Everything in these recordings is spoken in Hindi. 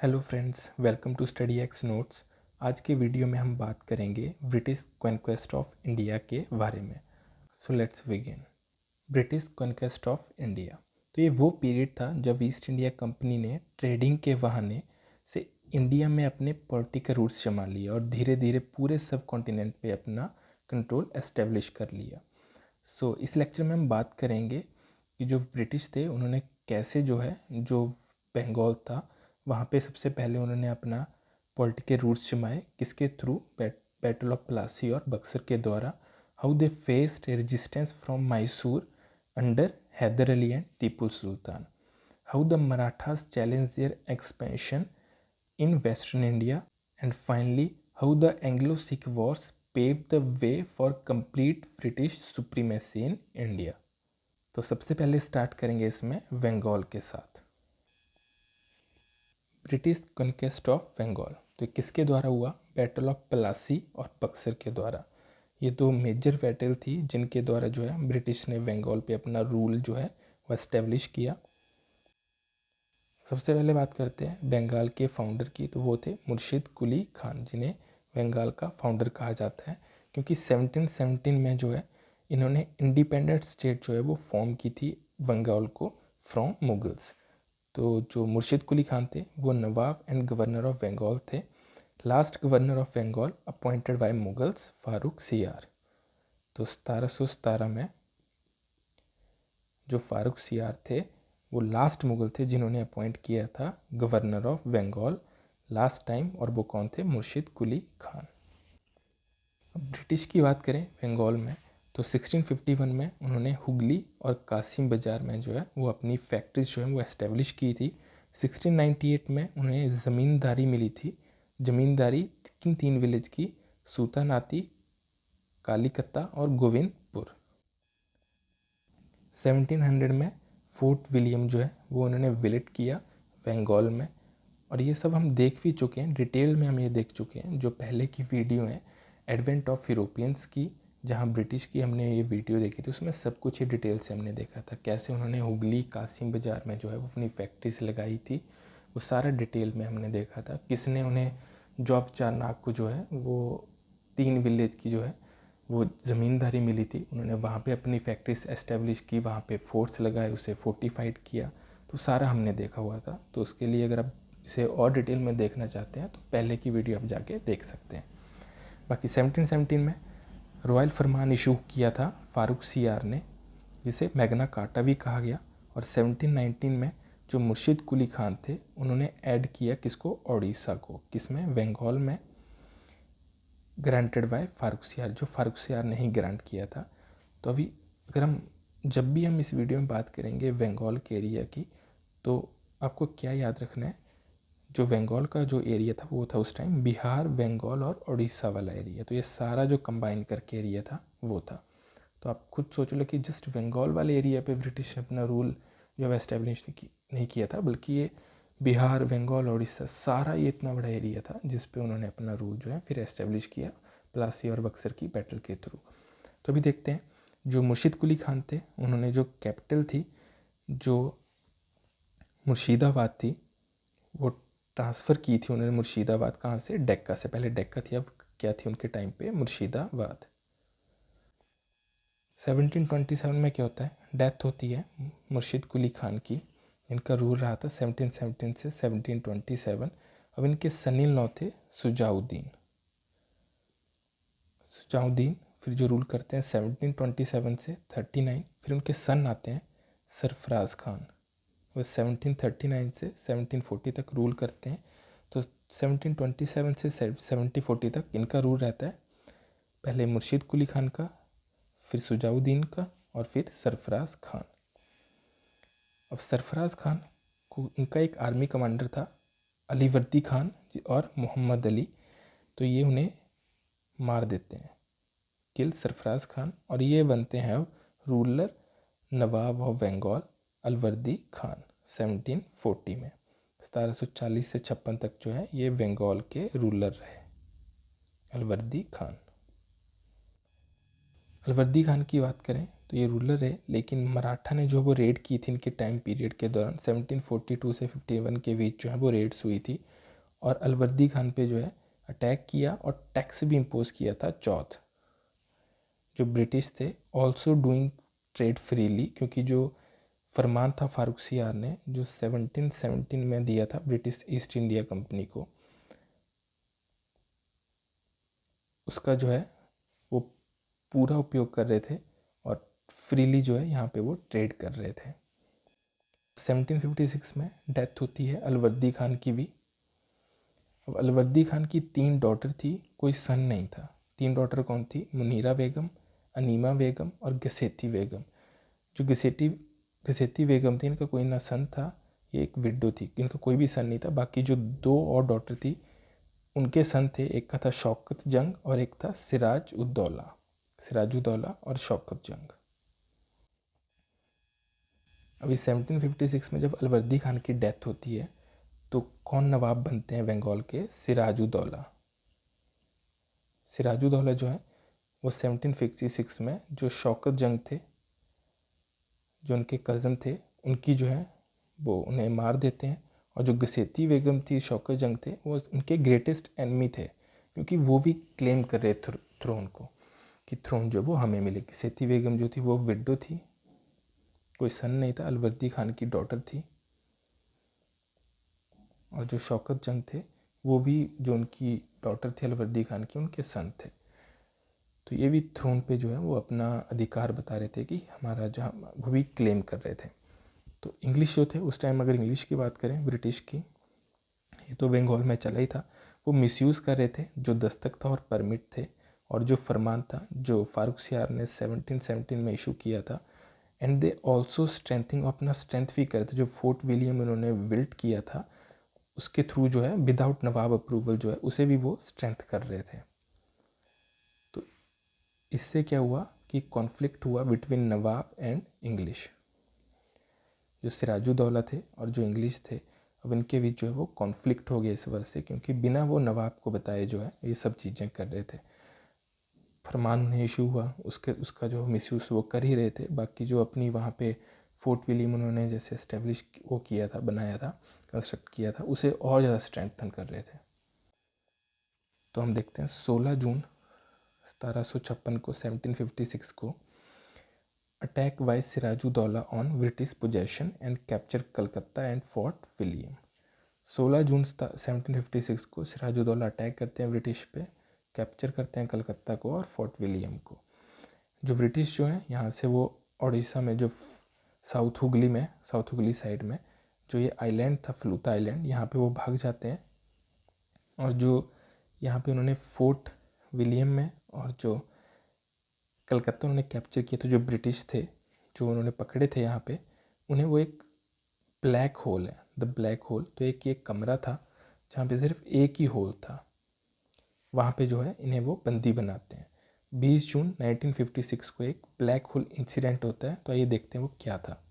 Hello friends, welcome to study X notes. आज के वीडियो में हम बात करेंगे ब्रिटिश कॉन्क्वेस्ट ऑफ इंडिया के बारे में। So let's begin. British conquest of India, तो ये वो पीरियड था जब ईस्ट इंडिया कंपनी ने ट्रेडिंग के बहाने से इंडिया में अपने पॉलिटिकल रूट्स जमा लिए और धीरे धीरे पूरे सब कॉन्टिनेंट पे अपना कंट्रोल एस्टेब्लिश कर लिया। सो इस लेक्चर में हम बात करेंगे कि जो ब्रिटिश थे उन्होंने कैसे जो बंगाल था वहाँ पे सबसे पहले उन्होंने अपना पॉलिटिकल रूट्स जमाए, किसके थ्रू, बैटल ऑफ प्लासी और बक्सर के द्वारा। How they faced resistance from Mysore under Hyder Ali and Tipu Sultan. How the Marathas challenge their expansion in Western India, and finally how the Anglo-Sikh Wars paved the way for complete British supremacy in India। तो सबसे पहले स्टार्ट करेंगे इसमें बंगाल के साथ। ब्रिटिश कॉन्क्वेस्ट ऑफ बंगाल, तो किसके द्वारा हुआ? बैटल ऑफ प्लासी और बक्सर के द्वारा। ये दो मेजर बैटल थी जिनके द्वारा ब्रिटिश ने बंगाल पे अपना रूल वो एस्टेब्लिश किया। सबसे पहले बात करते हैं बंगाल के फाउंडर की, तो वो थे मुर्शिद कुली खान, जिन्हें बंगाल का फाउंडर कहा जाता है क्योंकि 1717 में इन्होंने इंडिपेंडेंट स्टेट वो फॉर्म की थी बंगाल को फ्रॉम मुगल्स। तो जो मुर्शिद कुली खान थे वो nawab and governor of Bengal थे, last governor of Bengal appointed by Mughals Farrukh Siyar. तो 1717 में जो फारूक सियार थे वो लास्ट मुगल थे जिन्होंने अपॉइंट किया था governor of Bengal last time, और वो कौन थे? मुर्शिद कुली खान। अब ब्रिटिश की बात करें बंगाल में, तो 1651 में उन्होंने हुगली और कासिम बाज़ार में वो अपनी फैक्ट्रीज वो एस्टेब्लिश की थी। 1698 में उन्हें ज़मींदारी मिली थी। ज़मींदारी किन तीन विलेज की? सूतानाती, कालीकत्ता और गोविंदपुर। 1700 में फोर्ट विलियम वो उन्होंने विजिट किया बंगाल में, और ये सब हम देख भी चुके हैं, डिटेल में हम ये देख चुके हैं। जो पहले की वीडियो है एडवेंट ऑफ यूरोपियंस की, जहाँ ब्रिटिश की हमने ये वीडियो देखी थी, उसमें सब कुछ ही डिटेल से हमने देखा था, कैसे उन्होंने हुगली कासिम बाज़ार में वो अपनी फैक्ट्री से लगाई थी। वो सारा डिटेल में हमने देखा था। किसने उन्हें जॉब चारनाक को वो 3 विलेज की वो ज़मींदारी मिली थी, उन्होंने वहाँ पे अपनी फैक्ट्रीज एस्टेब्लिश की, वहाँ पे फोर्ट्स लगाए, उसे फोर्टिफाइड किया। तो सारा हमने देखा हुआ था। तो उसके लिए अगर आप इसे और डिटेल में देखना चाहते हैं तो पहले की वीडियो आप जाके देख सकते हैं। बाकी 1717 में रॉयल फरमान इशू किया था फारूक सियार ने, जिसे मैग्ना कार्टा भी कहा गया। और 1719 में जो मुर्शिद कुली खान थे उन्होंने ऐड किया किसको? ओडिशा को। किसमें? बंगाल में, ग्रांटेड बाय फारूक सियार, जो फारूक सियार ने ही ग्रांट किया था। तो अभी जब भी हम इस वीडियो में बात करेंगे बंगाल के एरिया की, तो आपको क्या याद रखना है? जो बंगाल का जो एरिया था वो था उस टाइम बिहार, बंगाल और उड़ीसा वाला एरिया। तो ये सारा जो कंबाइन करके एरिया था वो था। तो आप खुद सोच लो कि जस्ट बंगाल वाले एरिया पे ब्रिटिश ने अपना रूल एस्टेब्लिश नहीं किया था, बल्कि ये बिहार, बंगाल, उड़ीसा, सारा ये इतना बड़ा एरिया था जिस पे उन्होंने अपना रूल फिर एस्टेब्लिश किया प्लासी और बक्सर की बैटल के थ्रू। तो अभी देखते हैं जो मुर्शिद कुली खान थे, उन्होंने जो कैपिटल थी जो मुर्शिदाबाद थी वो ट्रांसफ़र की थी उन्होंने मुर्शिदाबाद। कहाँ से? डेक्का से। पहले डेक्का थी, अब क्या थी उनके टाइम पे? मुर्शिदाबाद। 1727 में क्या होता है? डेथ होती है मुर्शिद कुली खान की। इनका रूल रहा था 1717 से 1727। अब इनके सन इन लॉ थे सुजाउद्दीन। फिर जो रूल करते हैं 1727 से 39। फिर उनके सन आते हैं सरफराज खान, वो 1739 से 1740 तक रूल करते हैं। तो 1727 से 1740 तक इनका रूल रहता है। पहले मुर्शिद कुली खान का, फिर सुजाउद्दीन का, और फिर सरफराज खान। अब सरफराज खान को इनका एक आर्मी कमांडर था अलीवर्दी खान और मोहम्मद अली, तो ये उन्हें मार देते हैं, किल सरफराज खान, और ये बनते हैं अब रूलर नवाब ऑफ बंगाल अलवर्दी खान 1740 में। 1740 से 56 तक ये बंगाल के रूलर रहे अलवर्दी खान। अलवर्दी खान की बात करें तो ये रूलर है, लेकिन मराठा ने जो वो रेड की थी इनके टाइम पीरियड के दौरान 1742 से 51 के बीच जो है वो रेड्स हुई थी, और अलवर्दी खान पे जो है अटैक किया और टैक्स भी इम्पोज किया था चौथ। जो ब्रिटिश थे ऑल्सो डूइंग ट्रेड फ्रीली, क्योंकि जो फरमान था फारूक सियार ने जो 1717 में दिया था ब्रिटिश ईस्ट इंडिया कंपनी को, उसका जो है वो पूरा उपयोग कर रहे थे और फ्रीली जो है यहाँ पे वो ट्रेड कर रहे थे। 1756 में डेथ होती है अलवर्दी खान की भी। अब अलवर्दी खान की 3 डॉटर थी, कोई सन नहीं था। 3 डॉटर कौन थी? मुनीरा बेगम, अनीमा बेगम और गसेती बेगम। जो गसेती बेगम थी इनका कोई ना सन था, ये एक विडो थी, इनका कोई भी सन नहीं था। बाकी जो 2 और डॉटर थी उनके सन थे, एक का था शौकत जंग और एक था सिराजुद्दौला और शौकत जंग। अभी 1756 में जब अलवर्दी खान की डेथ होती है तो कौन नवाब बनते हैं बंगाल के? सिराजुद्दौला। सिराजुद्दौला जो है वो 1756 में जो शौकत जंग थे, जो उनके कज़न थे, उनकी जो है वो उन्हें मार देते हैं। और जो गसेती बेगम थी, शौकत जंग थे, वो उनके ग्रेटेस्ट एनिमी थे, क्योंकि वो भी क्लेम कर रहे थ्रोन को कि थ्रोन जो वो हमें मिले। गसेती बेगम जो थी वो विडो थी, कोई सन नहीं था, अलवर्दी खान की डॉटर थी। और जो शौकत जंग थे वो भी जो उनकी डॉटर थी अलवर्दी खान की, उनके सन थे। तो ये भी थ्रोन पे जो है वो अपना अधिकार बता रहे थे कि हमारा जहाँ, वो भी क्लेम कर रहे थे। तो इंग्लिश जो थे उस टाइम, अगर इंग्लिश की बात करें ब्रिटिश की, ये तो बंगाल में चला ही था, वो मिसयूज़ कर रहे थे जो दस्तक था और परमिट थे और जो फरमान था जो फारूक सियार ने 1717 में इशू किया था। एंड दे ऑल्सो स्ट्रेंथिंग, अपना स्ट्रेंथ भी कर रहे थे। जो फोर्ट विलियम उन्होंने बिल्ड किया था उसके थ्रू जो है विदाउट नवाब अप्रूवल जो है उसे भी वो स्ट्रेंथ कर रहे थे। तो इससे क्या हुआ कि कॉन्फ्लिक्ट हुआ बिटवीन नवाब एंड इंग्लिश। जो सिराजुद्दौला थे और जो इंग्लिश थे, अब इनके बीच जो है वो कॉन्फ्लिक्ट हो गया इस वजह से, क्योंकि बिना वो नवाब को बताए जो है ये सब चीज़ें कर रहे थे। फरमान उन्हें इशू हुआ, उसका जो मिसयूज़ वो कर ही रहे थे। बाकी जो अपनी वहाँ पे फोर्ट विलियम उन्होंने जैसे इस्टेब्लिश वो किया था, बनाया था, कंस्ट्रक्ट किया था, उसे और ज़्यादा स्ट्रेंथन कर रहे थे। तो हम देखते हैं 16 जून 1756 को 1756 को attack by Siraj-ud-Daulah on British possession and capture Calcutta and Fort William. 16 जून 1756 को सिराजुद्दौला अटैक करते हैं ब्रिटिश पे, कैप्चर करते हैं कलकत्ता को और फोर्ट विलियम को। जो ब्रिटिश जो है यहाँ से वो उड़ीसा में जो साउथ हुगली साइड में जो ये आइलैंड था फलूता आइलैंड, यहाँ पे वो भाग जाते हैं। और जो यहाँ पे उन्होंने फोर्ट विलियम में और जो कलकत्ता उन्होंने कैप्चर किया, तो जो ब्रिटिश थे जो उन्होंने पकड़े थे यहाँ पे, उन्हें वो एक ब्लैक होल है, द ब्लैक होल, तो एक कमरा था जहाँ पे सिर्फ एक ही होल था, वहाँ पे जो है इन्हें वो बंदी बनाते हैं। 20 जून 1956 को एक ब्लैक होल इंसिडेंट होता है, तो आइए देखते हैं वो क्या था।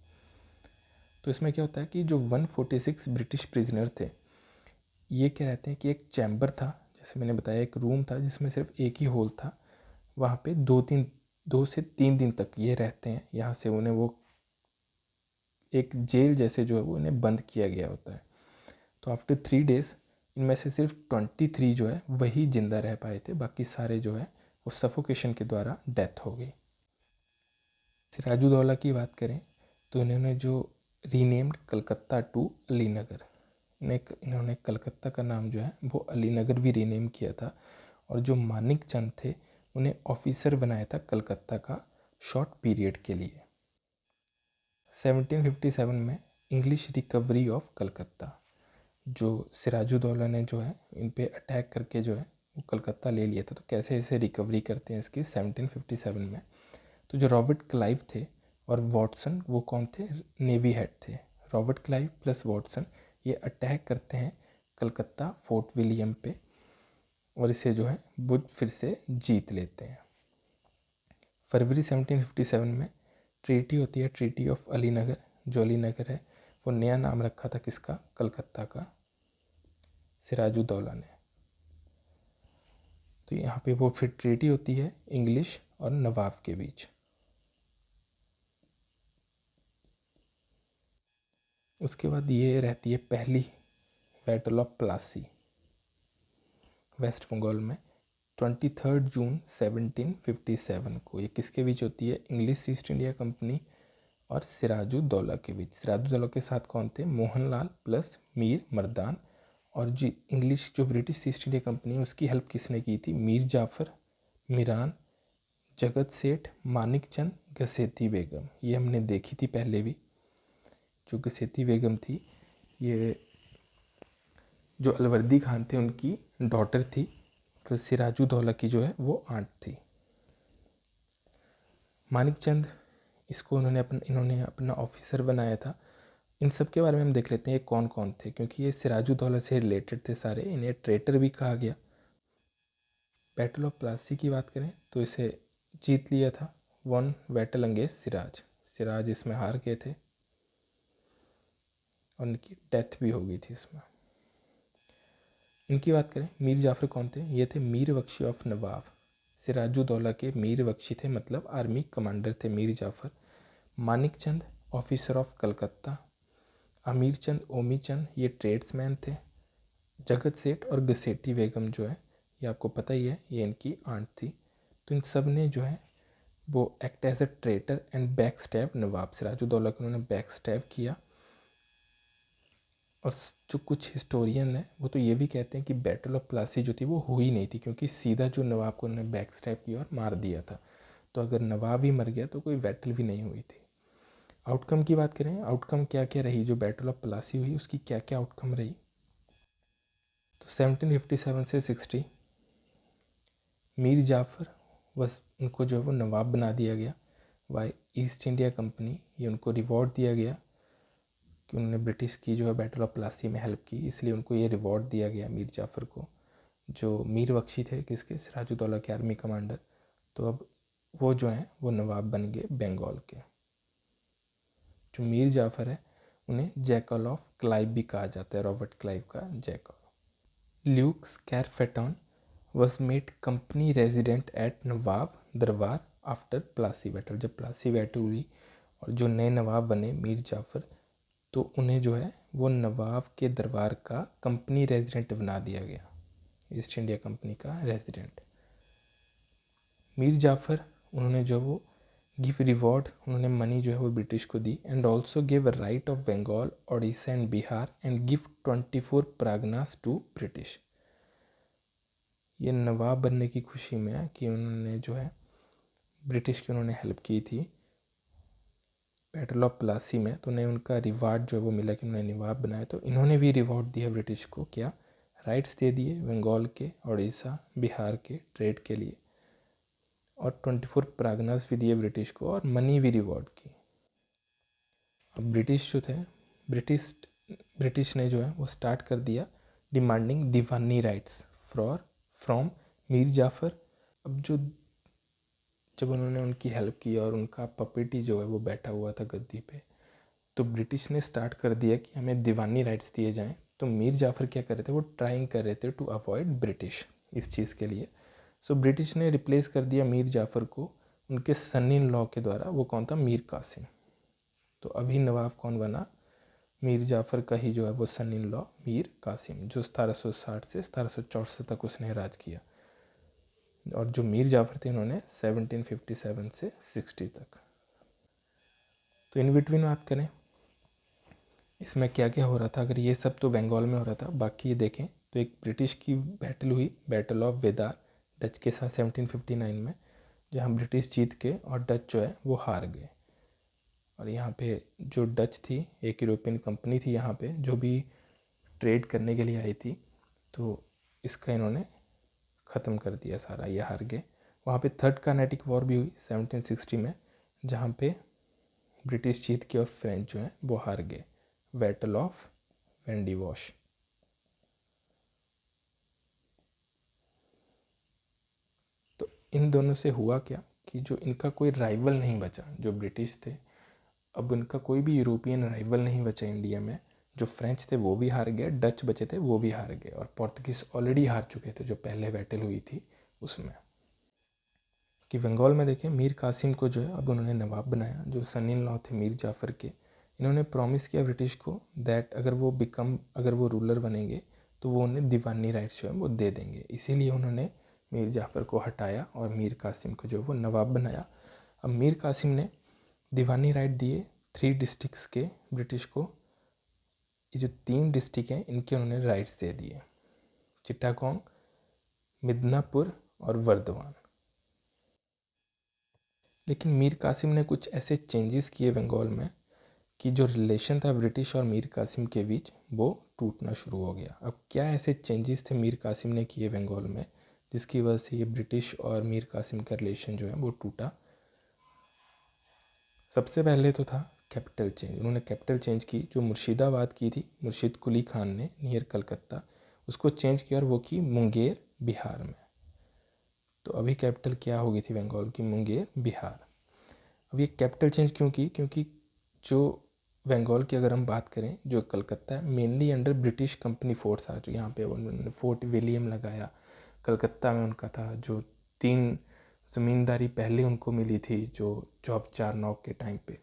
तो इसमें क्या होता है कि जो 146 ब्रिटिश प्रिजनर थे, ये क्या रहते हैं कि एक चैम्बर था, जैसे मैंने बताया एक रूम था जिसमें सिर्फ एक ही होल था, वहाँ पे 2 से 3 दिन तक ये रहते हैं। यहाँ से उन्हें वो एक जेल जैसे जो है वो इन्हें बंद किया गया होता है। तो आफ्टर 3 डेज इनमें से सिर्फ 23 जो है वही जिंदा रह पाए थे, बाकी सारे जो है वो सफोकेशन के द्वारा डेथ हो गई। सिराजुद्दौला की बात करें तो इन्होंने जो रीनेम्ड कलकत्ता टू अलीनगर, इन्होंने कलकत्ता का नाम जो है वो अलीनगर भी रीनेम किया था। और जो मानिक चंद थे उन्हें ऑफिसर बनाया था कलकत्ता का शॉर्ट पीरियड के लिए। 1757 में इंग्लिश रिकवरी ऑफ कलकत्ता, जो सिराजुद्दौला ने जो है इन पे अटैक करके जो है वो कलकत्ता ले लिया था। तो कैसे इसे रिकवरी करते हैं इसकी 1757 में, तो जो रॉबर्ट क्लाइव थे और वॉटसन, वो कौन थे? नेवी हेड थे। रॉबर्ट क्लाइव प्लस वॉटसन ये अटैक करते हैं कलकत्ता फोर्ट विलियम पे और इसे जो है वो फिर से जीत लेते हैं। फरवरी 1757 में ट्रीटी होती है, ट्रीटी ऑफ अलीनगर। जो अलीनगर है वो नया नाम रखा था किसका? कलकत्ता का, सिराजुद्दौला ने। तो यहाँ पे वो फिर ट्रीटी होती है इंग्लिश और नवाब के बीच। उसके बाद ये रहती है पहली battle of Plassey West Bengal में 23 जून 1757 को। ये किसके बीच होती है? इंग्लिश ईस्ट इंडिया कंपनी और सिराजुद्दौला के बीच। सिराजुद्दौला के साथ कौन थे? मोहनलाल प्लस मीर मर्दान। और जी इंग्लिश जो ब्रिटिश ईस्ट इंडिया कंपनी है उसकी हेल्प किसने की थी? मीर जाफ़र, मीरान, जगत सेठ, मानिक चंद, घसेती बेगम। ये हमने देखी थी पहले भी। जो घसेती बेगम थी ये जो अलवर्दी खान थे उनकी डॉटर थी, तो सिराजुद्दौला की जो है वो आंट थी। मानिक चंद इसको इन्होंने अपना ऑफिसर बनाया था। इन सब के बारे में हम देख लेते हैं ये कौन कौन थे, क्योंकि ये सिराजुद्दौला से रिलेटेड थे सारे। इन्हें ट्रेटर भी कहा गया। बैटल ऑफ प्लासी की बात करें तो इसे जीत लिया था, one battle against Siraj. Siraj इसमें हार गए थे और इनकी डेथ भी हो गई थी इसमें। इनकी बात करें, मीर जाफ़र कौन थे? ये थे मीर बख्शी ऑफ नवाब। सिराजुद्दौला के मीर बख्शी थे, मतलब आर्मी कमांडर थे मीर जाफ़र। मानिक चंद ऑफिसर ऑफ कलकत्ता। अमीर चंद, ओमी चंद ये ट्रेड्समैन थे। जगत सेठ और घसेटी बेगम जो है ये आपको पता ही है, ये इनकी आंट थी। तो इन सब ने जो है वो act as a traitor and back stab nawab Sirajuddaulah को उन्होंने बैक स्टैब किया। और जो कुछ हिस्टोरियन हैं वो तो ये भी कहते हैं कि बैटल ऑफ प्लासी जो थी वो हुई नहीं थी, क्योंकि सीधा जो नवाब को उन्होंने बैक स्टैब किया और मार दिया था। तो अगर नवाब ही मर गया तो कोई बैटल भी नहीं हुई थी। आउटकम की बात करें, आउटकम क्या क्या रही जो बैटल ऑफ प्लासी हुई, उसकी क्या क्या आउटकम रही। तो 1757 से 60 मीर जाफ़र बस उनको जो है वो नवाब बना दिया गया। वाई ईस्ट इंडिया कंपनी ये उनको रिवॉर्ड दिया गया कि उन्होंने ब्रिटिश की जो है बैटल ऑफ प्लासी में हेल्प की, इसलिए उनको ये रिवॉर्ड दिया गया मीर जाफ़र को। जो मीर बख्शी थे किसके? सिराजुद्दौला के आर्मी कमांडर। तो अब वो जो हैं वो नवाब बन गए बंगाल के। जो मीर जाफ़र है उन्हें जैकल ऑफ क्लाइव भी कहा जाता है, रॉबर्ट क्लाइव का jackal. Luke Scrafton was made company resident at nawab darbar after Plassey battle. जब प्लासी बैटल हुई और जो नए नवाब बने मीर जाफ़र, तो उन्हें जो है वो नवाब के दरबार का कंपनी रेजिडेंट बना दिया गया, ईस्ट इंडिया कंपनी का रेजिडेंट। मीर जाफ़र उन्होंने जो वो गिव रिवॉर्ड, उन्होंने मनी जो है वो ब्रिटिश को दी। And also give right of Bengal, Odisha and Bihar and give 24 Parganas to British. ये नवाब बनने की खुशी में है कि उन्होंने जो है ब्रिटिश की उन्होंने हेल्प की थी बैटल ऑफ प्लासी में, तो उन्हें उनका रिवार्ड जो है वो मिला कि उन्होंने नवाब बनाया। तो इन्होंने भी रिवॉर्ड दिया ब्रिटिश को, क्या? राइट्स दे दिए बंगाल के, उड़ीसा, बिहार के ट्रेड के लिए, और 24 प्रागनास भी दिए ब्रिटिश को, और मनी भी रिवॉर्ड की। अब ब्रिटिश जो थे, ब्रिटिश ने जो है वो स्टार्ट कर दिया demanding Deewani rights from Mir Jafar. अब जब उन्होंने उनकी हेल्प की और उनका पपेटी जो है वो बैठा हुआ था गद्दी पे, तो ब्रिटिश ने स्टार्ट कर दिया कि हमें दीवानी राइट्स दिए जाएं। तो मीर जाफ़र क्या कर रहे थे? वो ट्राइंग कर रहे थे टू अवॉइड ब्रिटिश इस चीज़ के लिए। सो ब्रिटिश ने रिप्लेस कर दिया मीर जाफ़र को उनके सन इन लॉ के द्वारा। वो कौन था? मीर कासिम। तो अभी नवाब कौन बना? मीर जाफ़र का ही जो है वो सन इन लॉ मीर कासिम, जो 1760 से 1764 तक उसने राज किया। और जो मीर जाफ़र थे इन्होंने 1757 से 60 तक। तो इन बिटवीन बात करें इसमें क्या क्या हो रहा था, अगर ये सब तो बंगाल में हो रहा था, बाकी ये देखें तो एक ब्रिटिश की बैटल हुई, बैटल ऑफ वेदार डच के साथ 1759 में, जहाँ ब्रिटिश जीत के और डच जो है वो हार गए। और यहाँ पे जो डच थी, एक यूरोपियन कंपनी थी यहाँ पे जो भी ट्रेड करने के लिए आई थी, तो इसका इन्होंने ख़त्म कर दिया सारा, ये हार गए। वहाँ पे थर्ड कार्नेटिक वॉर भी हुई 1760 में, जहाँ पे ब्रिटिश जीत के और फ्रेंच जो हैं वो हार गए, बैटल ऑफ वेंडिवॉश। तो इन दोनों से हुआ क्या कि जो इनका कोई राइवल नहीं बचा, जो ब्रिटिश थे, अब उनका कोई भी यूरोपियन राइवल नहीं बचा इंडिया में। जो फ्रेंच थे वो भी हार गए, डच बचे थे वो भी हार गए, और पोर्तुगीज़ ऑलरेडी हार चुके थे जो पहले बैटल हुई थी उसमें। कि बंगाल में देखें मीर कासिम को जो है अब उन्होंने नवाब बनाया, जो सन इन लॉ थे मीर जाफ़र के। इन्होंने प्रॉमिस किया ब्रिटिश को दैट अगर वो रूलर बनेंगे तो वो उन्हें दीवानी राइट्स जो है वो दे देंगे। इसीलिए उन्होंने मीर जाफ़र को हटाया और मीर कासिम को जो वो नवाब बनाया। अब मीर कासिम ने दीवानी राइट दिए 3 डिस्ट्रिक्ट्स के ब्रिटिश को। ये जो 3 डिस्ट्रिक्ट हैं इनके उन्होंने राइट्स दे दिए, चिट्टागोंग, मिदनापुर और वर्धमान। लेकिन मीर कासिम ने कुछ ऐसे चेंजेस किए बंगाल में कि जो रिलेशन था ब्रिटिश और मीर कासिम के बीच वो टूटना शुरू हो गया। अब क्या ऐसे चेंजेस थे मीर कासिम ने किए बंगाल में जिसकी वजह से ये ब्रिटिश और मीर कासिम का रिलेशन जो है वो टूटा? सबसे पहले तो था कैपिटल चेंज। उन्होंने कैपिटल चेंज की, जो मुर्शिदाबाद की थी मुर्शिद कुली खान ने नियर कलकत्ता, उसको चेंज किया और वो की मुंगेर बिहार में। तो अभी कैपिटल क्या हो गई थी बंगाल की? मुंगेर बिहार। अब ये कैपिटल चेंज क्यों की? क्योंकि जो बंगाल की अगर हम बात करें, जो कलकत्ता है mainly under British company force आ, जो यहाँ पे उन्होंने फोर्ट विलियम लगाया। कलकत्ता में उनका था जो 3 ज़मींदारी पहले उनको मिली थी, जो चौप चारनॉक के टाइम पे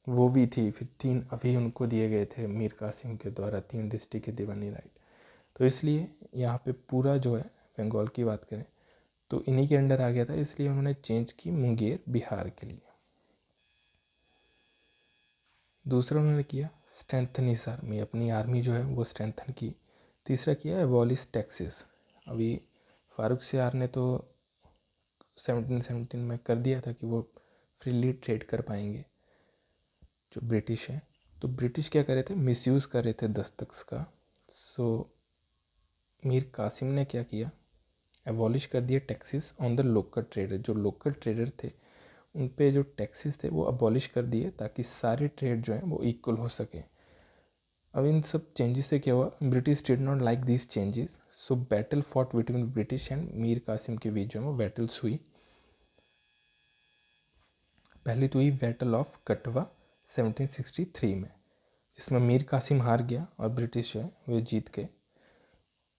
वो भी थी, फिर 3 अभी उनको दिए गए थे मीर कासिम के द्वारा 3 डिस्ट्रिक्ट के दीवानी राइट। तो इसलिए यहाँ पे पूरा जो है बंगाल की बात करें तो इन्हीं के अंडर आ गया था, इसलिए उन्होंने चेंज की मुंगेर बिहार के लिए। दूसरा उन्होंने किया स्ट्रेंथन हिस आर्मी, अपनी आर्मी जो है वो स्ट्रेंथन की। तीसरा किया एबॉलिश टैक्सेस। अभी फारूक सियार ने तो 1717 में कर दिया था कि वो फ्रीली ट्रेड कर पाएंगे जो ब्रिटिश है। तो ब्रिटिश क्या कर रहे थे? मिसयूज़ कर रहे थे दस्तख्त का। सो मीर कासिम ने क्या किया? एबॉलिश कर दिए taxes on the local trader. जो लोकल ट्रेडर थे उन पे जो टैक्सेस थे वो अबॉलिश कर दिए ताकि सारे ट्रेड जो हैं वो इक्वल हो सके। अब इन सब चेंजेस से क्या हुआ? British did not like this changes, so battle fought between British and Mir Qasim के बीच जो है वो बैटल्स हुई। पहली तो हुई बैटल ऑफ कटवा 1763 में, जिसमें मीर कासिम हार गया और ब्रिटिश जो है वो जीत गए।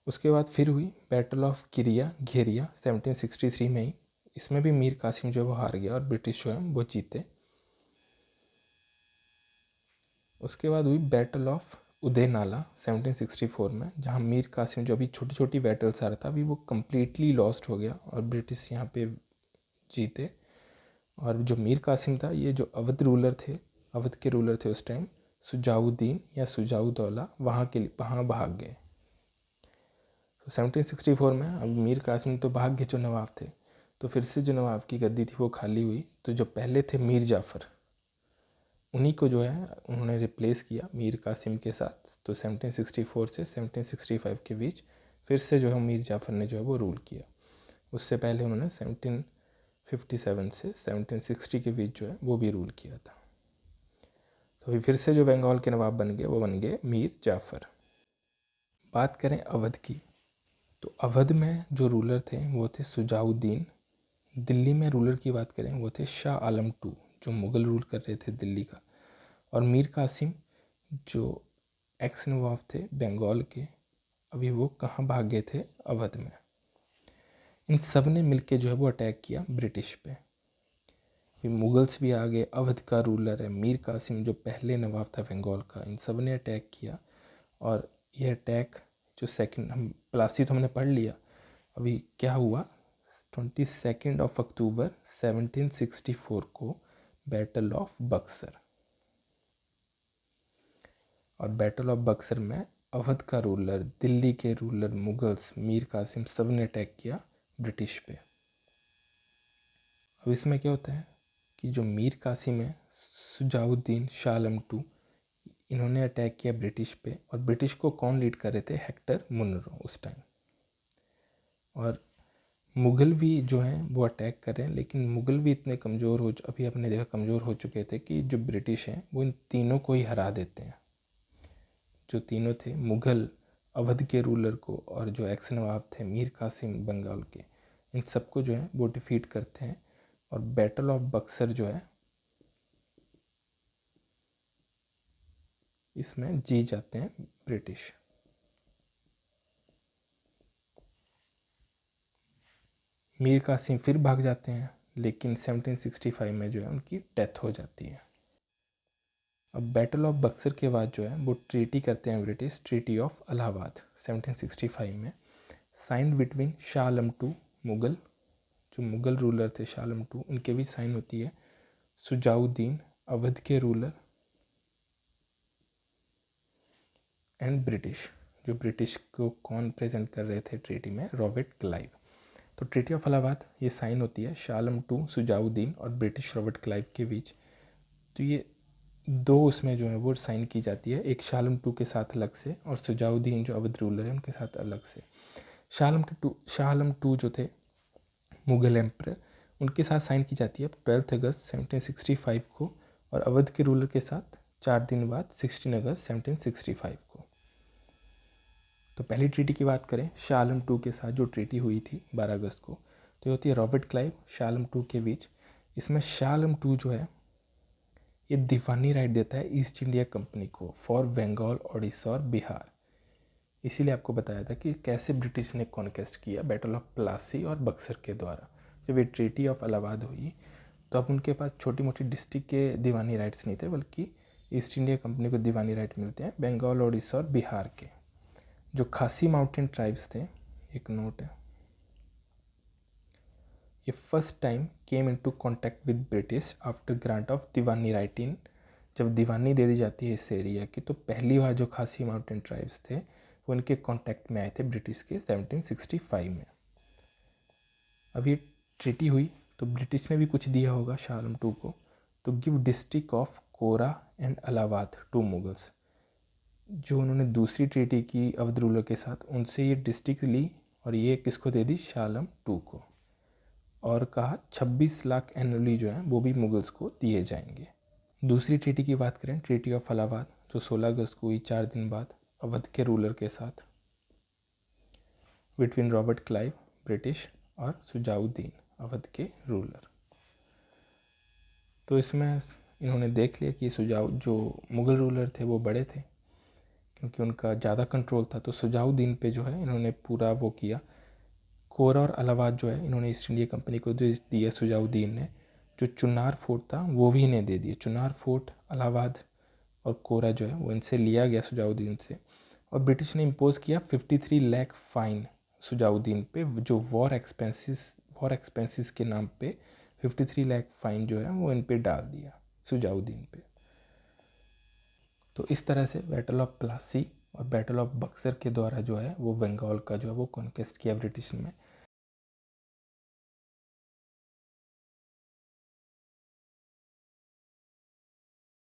उसके बाद फिर हुई बैटल ऑफ किरिया घेरिया 1763 में ही, इसमें भी मीर कासिम जो है वो हार गया और ब्रिटिश जो है वो जीते। उसके बाद हुई बैटल ऑफ उदय नाला 1764 में, जहाँ मीर कासिम जो अभी छोटी छोटी बैटल्स आ रहा था अभी वो कम्प्लीटली लॉस्ट हो गया और ब्रिटिश यहाँ पे जीते। और जो मीर कासिम था, ये जो अवध रूलर थे, अवध के रूलर थे उस टाइम, सुजाउद्दीन या सुजाउदौला, वहाँ के लिए वहाँ भाग गए। तो 1764 में अब मीर कासिम तो भाग गए जो नवाब थे, तो फिर से जो नवाब की गद्दी थी वो खाली हुई। तो जो पहले थे मीर जाफ़र, उन्हीं को जो है उन्होंने रिप्लेस किया मीर कासिम के साथ। तो 1764 से 1765 के बीच फिर से जो है मीर जाफ़र ने जो है वो रूल किया। उससे पहले उन्होंने 1757 से 1760 के बीच जो है वो भी रूल किया था। तो फिर से जो बंगाल के नवाब बन गए वो बन गए मीर जाफ़र। बात करें अवध की, तो अवध में जो रूलर थे वो थे सुजाउद्दीन। दिल्ली में रूलर की बात करें वो थे शाह आलम II, जो मुग़ल रूल कर रहे थे दिल्ली का। और मीर कासिम जो एक्स नवाब थे बंगाल के, अभी वो कहाँ भाग गए थे? अवध में। इन सब ने मिलके जो है वो अटैक किया ब्रिटिश पे। फिर मुगल्स भी आ गए, अवध का रूलर है मीर कासिम जो पहले नवाब था बंगाल का, इन सब ने अटैक किया। और यह अटैक जो सेकंड हम प्लासी तो हमने पढ़ लिया, अभी क्या हुआ? 22 अक्टूबर 1764 को बैटल ऑफ बक्सर। और बैटल ऑफ बक्सर में अवध का रूलर, दिल्ली के रूलर, मुगल्स, मीर कासिम सब ने अटैक किया ब्रिटिश पे। अब इसमें क्या होता है कि जो मीर कासिम है, सुजाउद्दीन, शाह आलम II, इन्होंने अटैक किया ब्रिटिश पे। और ब्रिटिश को कौन लीड कर रहे थे? हेक्टर मुनरो उस टाइम। और मुग़ल भी जो हैं वो अटैक कर रहे हैं, लेकिन मुग़ल भी इतने कमज़ोर अभी आपने देखा कमज़ोर हो चुके थे कि जो ब्रिटिश हैं वो इन तीनों को ही हरा देते हैं। जो तीनों थे मुग़ल, अवध के रूलर को, और जो एक्स नवाब थे मीर कासिम बंगाल के, इन सबको जो है वो डिफीट करते हैं। और बैटल ऑफ बक्सर जो है इसमें जीत जाते हैं ब्रिटिश। मीर कासिम फिर भाग जाते हैं, लेकिन 1765 में जो है उनकी डेथ हो जाती है। अब बैटल ऑफ बक्सर के बाद जो है वो ट्रीटी करते हैं ब्रिटिश, ट्रीटी ऑफ इलाहाबाद 1765 में, signed between Shah Alam two Mughal, जो मुग़ल रूलर थे शाह आलम टू, उनके भी साइन होती है, सुजाउद्दीन अवध के रूलर, एंड ब्रिटिश, जो ब्रिटिश को कौन प्रेजेंट कर रहे थे ट्रीटी में, रॉबर्ट क्लाइव। तो ट्रीटी ऑफ इलाहाबाद ये साइन होती है शाह आलम टू, सुजाउद्दीन और ब्रिटिश रॉबर्ट क्लाइव के बीच। तो ये दो उसमें जो है वो साइन की जाती है, एक शाह आलम टू के साथ अलग से और सुजाउद्दीन जो अवध रूलर है उनके साथ अलग से। शाह आलम टू जो थे मुग़ल एम्पर, उनके साथ साइन की जाती है 12 अगस्त 1765 को, और अवध के रूलर के साथ 4 दिन बाद 16 अगस्त 1765 को। तो पहली ट्रीटी की बात करें शाह आलम टू के साथ जो ट्रीटी हुई थी 12 अगस्त को, तो ये होती है Robert Clive Shah Alam two के बीच। इसमें शाह आलम टू जो है ये दीवानी राइट देता है ईस्ट इंडिया कंपनी को फॉर बंगाल, उड़ीसा और बिहार। इसीलिए आपको बताया था कि कैसे ब्रिटिश ने कॉन्क्वेस्ट किया बैटल ऑफ प्लासी और बक्सर के द्वारा। जब ये ट्रीटी ऑफ इलाहाबाद हुई तो अब उनके पास छोटी मोटी डिस्ट्रिक्ट के दीवानी राइट्स नहीं थे, बल्कि ईस्ट इंडिया कंपनी को दीवानी राइट मिलते हैं बंगाल, उड़ीसा और बिहार के। जो खासी माउंटेन ट्राइब्स थे, एक नोट है, ये first time came into contact with British after grant of Diwani right in, जब दीवानी दे दी जाती है इस एरिया की, तो पहली बार जो खासी माउंटेन ट्राइब्स थे वो इनके कांटेक्ट में आए थे ब्रिटिश के 1765 में। अब ये ट्रीटी हुई तो ब्रिटिश ने भी कुछ दिया होगा शाह आलम टू को, तो give district of Kora and Allahabad to Mughals. जो उन्होंने दूसरी ट्रीटी की अवध रूलर के साथ, उनसे ये डिस्ट्रिक्ट ली और ये किसको दे दी, शाह आलम टू को, और कहा 26 लाख एनुअली जो है वो भी मुगल्स को दिए जाएंगे। दूसरी ट्रीटी की बात करें, ट्रीटी ऑफ इलाहाबाद, जो 16 अगस्त को हुई 4 दिन बाद अवध के रूलर के साथ, बिटवीन रॉबर्ट क्लाइव ब्रिटिश और सुजाउद्दीन अवध के रूलर। तो इसमें इन्होंने देख लिया कि जो मुग़ल रूलर थे वो बड़े थे, क्योंकि उनका ज़्यादा कंट्रोल था, तो सुजाउद्दीन पे जो है इन्होंने पूरा वो किया। कोरा और इलाहाबाद जो है इन्होंने ईस्ट इंडिया कंपनी को दिया सुजाउद्दीन ने। जो चुनार फोर्ट था वो भी इन्हें दे दिया। चुनार फोर्ट, इलाहाबाद और कोरा जो है वो इनसे लिया गया सुजाउद्दीन से, और ब्रिटिश ने इम्पोज किया 53 लाख फाइन सुजाउद्दीन पे, जो वॉर एक्सपेंसेस के नाम पे 53 लाख फाइन जो है वो इन पे डाल दिया सुजाउद्दीन पे। तो इस तरह से बैटल ऑफ प्लासी और बैटल ऑफ बक्सर के द्वारा जो है वो बंगाल का जो है वो कॉन्क्वेस्ट किया ब्रिटिश ने।